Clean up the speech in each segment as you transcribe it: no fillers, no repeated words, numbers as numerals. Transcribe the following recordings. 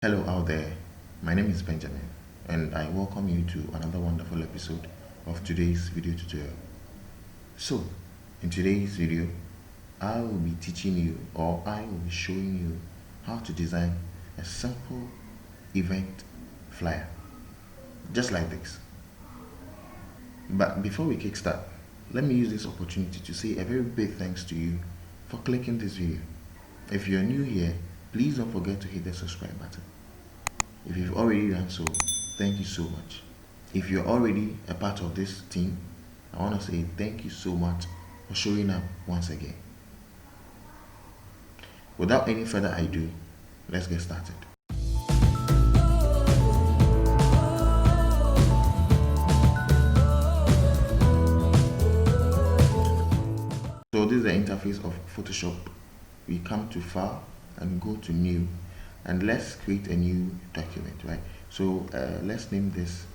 Hello out there, my name is Benjamin and I welcome you to another wonderful episode of today's video tutorial. So, in today's video, I will be teaching you or I will be showing you how to design a simple event flyer, just like this. But before we kickstart, let me use this opportunity to say a very big thanks to you for clicking this video. If you're new here, please don't forget to hit the subscribe button. If you've already done so, thank you so much. If you're already a part of this team, I want to say thank you so much for showing up once again. Without any further ado, let's get started. So this is the interface of Photoshop. We come to File and go to New, and let's create a new document, right? So let's name this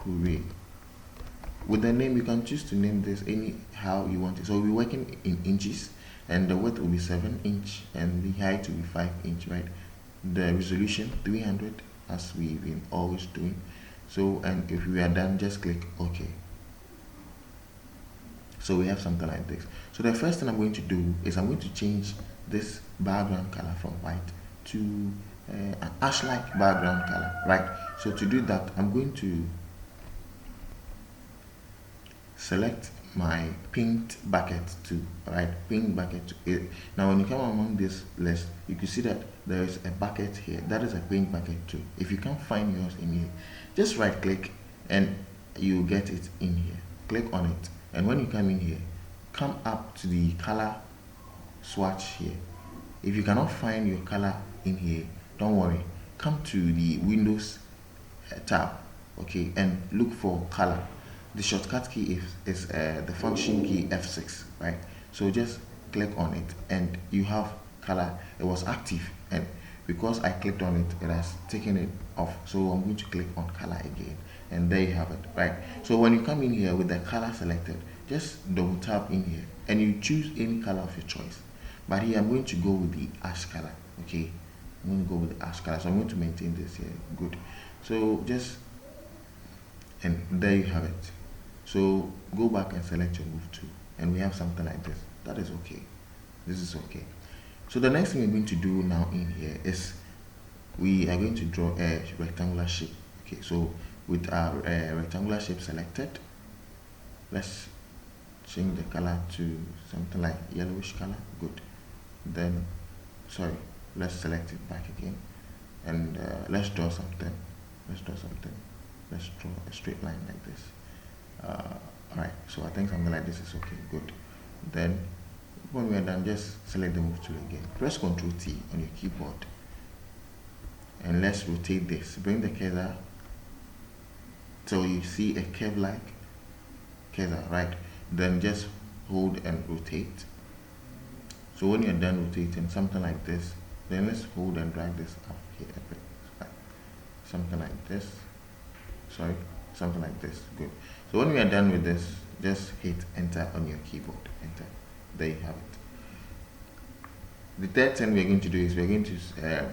Hooray. With the name, you can choose to name this any how you want it. So we'll be working in inches, and the width will be 7 inch, and the height will be 5 inch, right? The resolution 300, as we've been always doing. So, and if we are done, just click OK. So we have something like this. So the first thing I'm going to do is I'm going to change this background color from white to an ash-like background color, right? So to do that, I'm going to select my paint bucket to paint bucket to it. Now when you come among this list, you can see that there is a bucket here. That is a paint bucket too. If you can't find yours in here, just right click and you get it in here. Click on it, and when you come in here, come up to the color swatch here. If you cannot find your color in here, don't worry, come to the Windows tab, okay, and look for color. The shortcut key is the function key F6, right? So just click on it and you have color. It was active, and because I clicked on it, it has taken it off. So I'm going to click on color again, and there you have it, right? So when you come in here with the color selected, just double tap in here and you choose any color of your choice. But here I'm going to go with the ash color, okay? I'm going to go with the ash color, so I'm going to maintain this here. Good. So just, and there you have it. So go back and select your move tool, and we have something like this. That is okay. This is okay. So the next thing we're going to do now in here is we are going to draw a rectangular shape. Okay, so with our rectangular shape selected, let's change the color to something like yellowish color. Good. Then, sorry, let's select it back again, and let's draw something. Let's draw something. Let's draw a straight line like this. Alright, so I think something like this is okay. Good. Then when we are done, just select the move tool again, press Ctrl T on your keyboard, and let's rotate this. Bring the cursor till you see a curve like cursor, right? Then just hold and rotate. So when you're done rotating something like this, then let's hold and drag this up here a bit, right? Something like this. Sorry, something like this. Good. So when we are done with this, just hit enter on your keyboard. Enter. There you have it. The third thing we're going to do is we're going to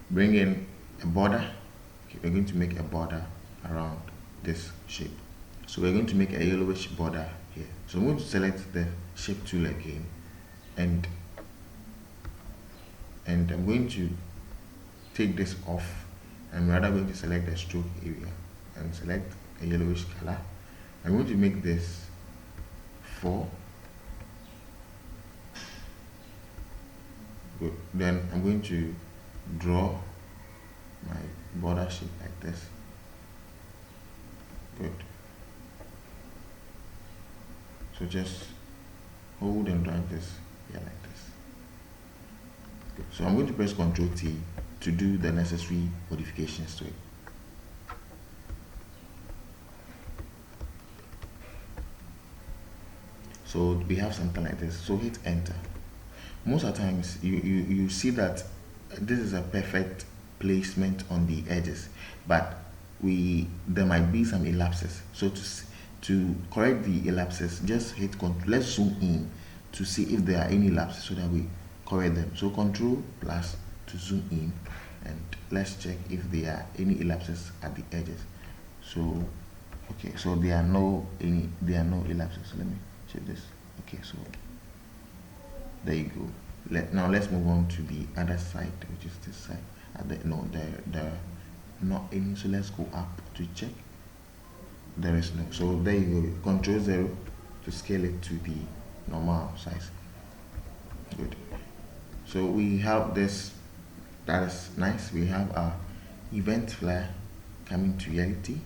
bring in a border. Okay, we're going to make a border around this shape. So we're going to make a yellowish border here. So I'm going to select the shape tool again, and I'm going to take this off. I'm rather going to select the stroke area and select a yellowish color. I'm going to make this 4. Good. Then I'm going to draw my border shape like this. Good. So just hold and drag this here like this. Good. So I'm going to press Ctrl T to do the necessary modifications to it. So we have something like this. So hit enter. Most of the times you see that this is a perfect placement on the edges, but there might be some ellipses. So to correct the ellipses, just hit Ctrl. Let's zoom in to see if there are any ellipses so that we correct them. So Ctrl plus to zoom in, and let's check if there are any ellipses at the edges. So okay, so there are no ellipses. Let me check this. Okay, so there you go. Now let's move on to the other side, which is this side. No, there are not any. So let's go up to check. There is no. So there you go. Control 0 to scale it to the normal size. Good. So we have this. That is nice. We have our event flare coming to reality.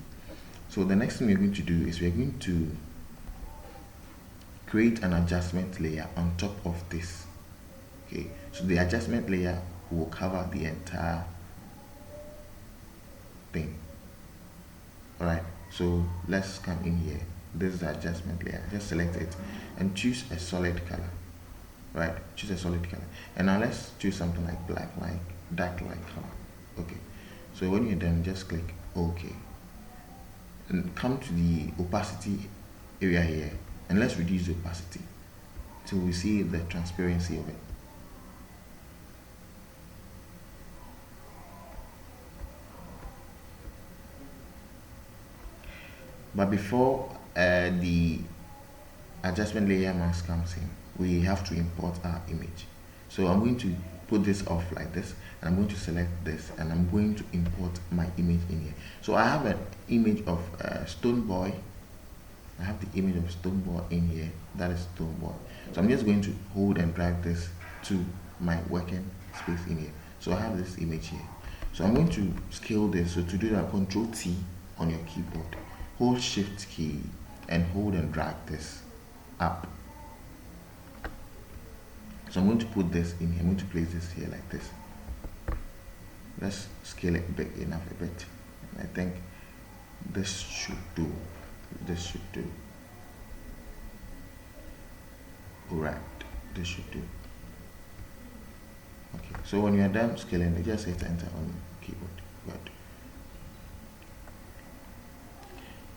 So the next thing we're going to do is we're going to create an adjustment layer on top of this. Okay, so the adjustment layer will cover the entire thing. All right, so let's come in here. This is the adjustment layer. Just select it and choose a solid color. Right, choose a solid color, and now let's choose something like black, like dark light color. Okay, so when you're done, just click OK and come to the opacity area here, and let's reduce the opacity till we see the transparency of it. But before the adjustment layer mask comes in, we have to import our image. So I'm going to put this off like this, and I'm going to select this, and I'm going to import my image in here. So I have an image of Stone Boy. I have the image of Stone Boy in here. That is Stone Boy. So I'm just going to hold and drag this to my working space in here. So I have this image here. So I'm going to scale this. So to do that, Control T on your keyboard, hold Shift key, and hold and drag this up. So I'm going to put this in here. I'm going to place this here like this. Let's scale it big enough a bit. And I think this should do. This should do. Alright, this should do. Okay, so when you're done scaling, just hit enter on the keyboard. Good.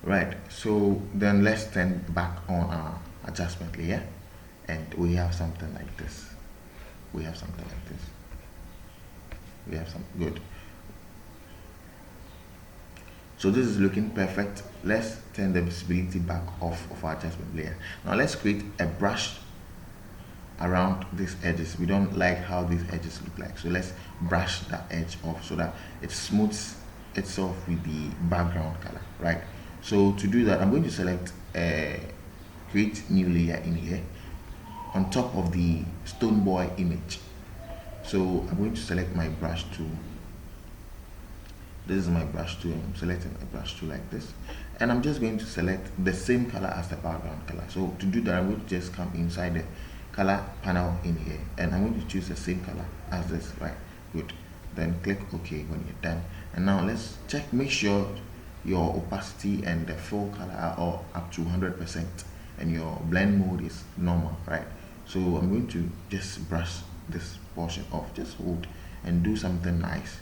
Right, so then let's turn back on our adjustment layer, and we have something like this. We have something like this. We have some good. So this is looking perfect. Let's turn the visibility back off of our adjustment layer. Now let's create a brush around these edges. We don't like how these edges look like, so let's brush that edge off so that it smooths itself with the background color, right? So to do that, I'm going to select create new layer in here on top of the Stone Boy image. So I'm going to select my brush tool. This is my brush tool. I'm selecting a brush tool like this, and I'm just going to select the same color as the background color. So to do that, I'm going to just come inside the color panel in here, and I'm going to choose the same color as this, right? Good. Then click OK when you're done, and now let's check, make sure your opacity and the full color are all up to 100%, and your blend mode is normal, right? So I'm going to just brush this portion off. Just hold and do something nice.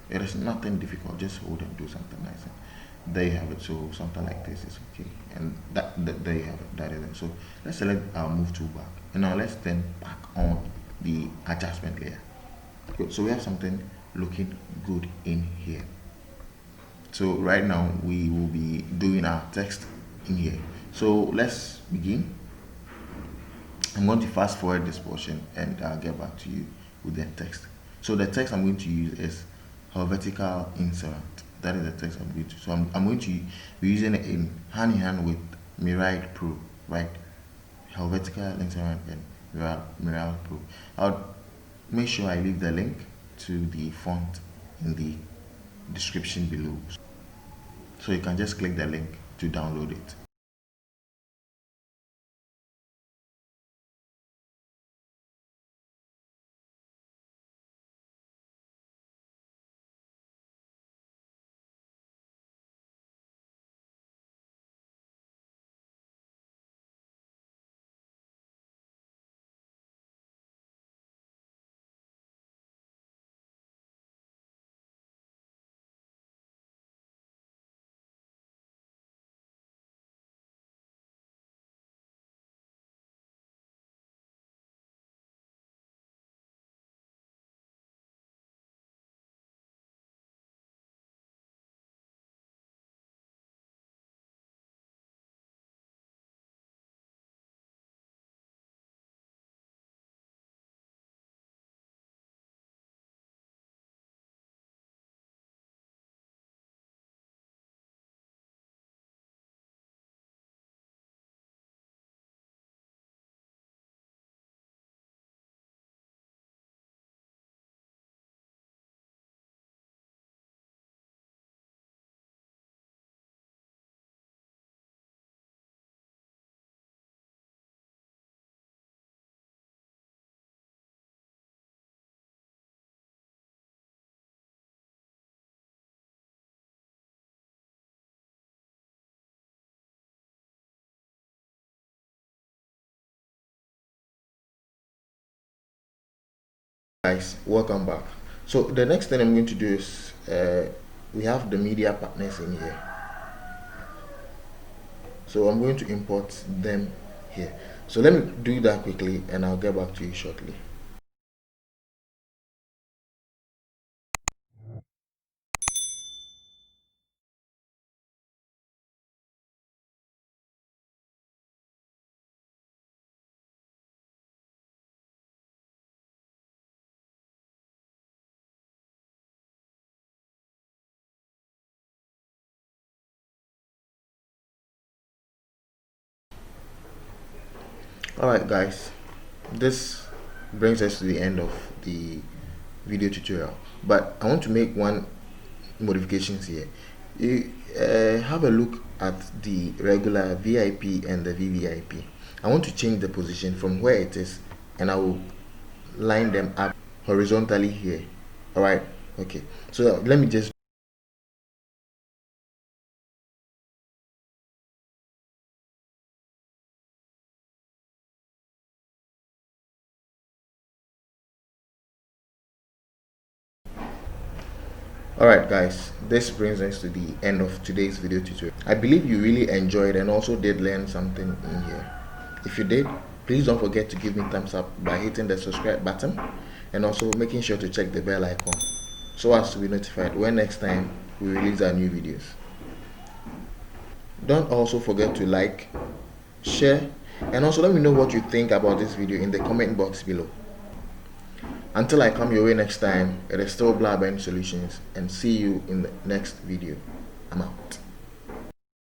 It is nothing difficult. Just hold and do something nice. And there you have it. So something like this is okay, and that there you have it. That is it. So let's select our move toolbar, and now let's then back on the adjustment layer. Good. So we have something looking good in here. So right now we will be doing our text in here. So let's begin. I'm going to fast forward this portion, and I'll get back to you with the text. So the text I'm going to use is Helvetica Inserant. That is the text I'm going to. So I'm going to be using it in hand with Mirai Pro, right? Helvetica Inserant and Mirai Pro. I'll make sure I leave the link to the font in the description below, so you can just click the link to download it. Guys, welcome back. So the next thing I'm going to do is we have the media partners in here, so I'm going to import them here. So let me do that quickly and I'll get back to you shortly. Alright guys, this brings us to the end of the video tutorial, but I want to make one modifications here. You have a look at the regular VIP and the VVIP. I want to change the position from where it is, and I will line them up horizontally here. All right, okay, so let me just Alright guys, this brings us to the end of today's video tutorial. I believe you really enjoyed and also did learn something in here. If you did, please don't forget to give me thumbs up by hitting the subscribe button and also making sure to check the bell icon so as to be notified when next time we release our new videos. Don't also forget to like, share, and also let me know what you think about this video in the comment box below. Until I come your way next time, it is still Blaben Solutions, and see you in the next video. I'm out.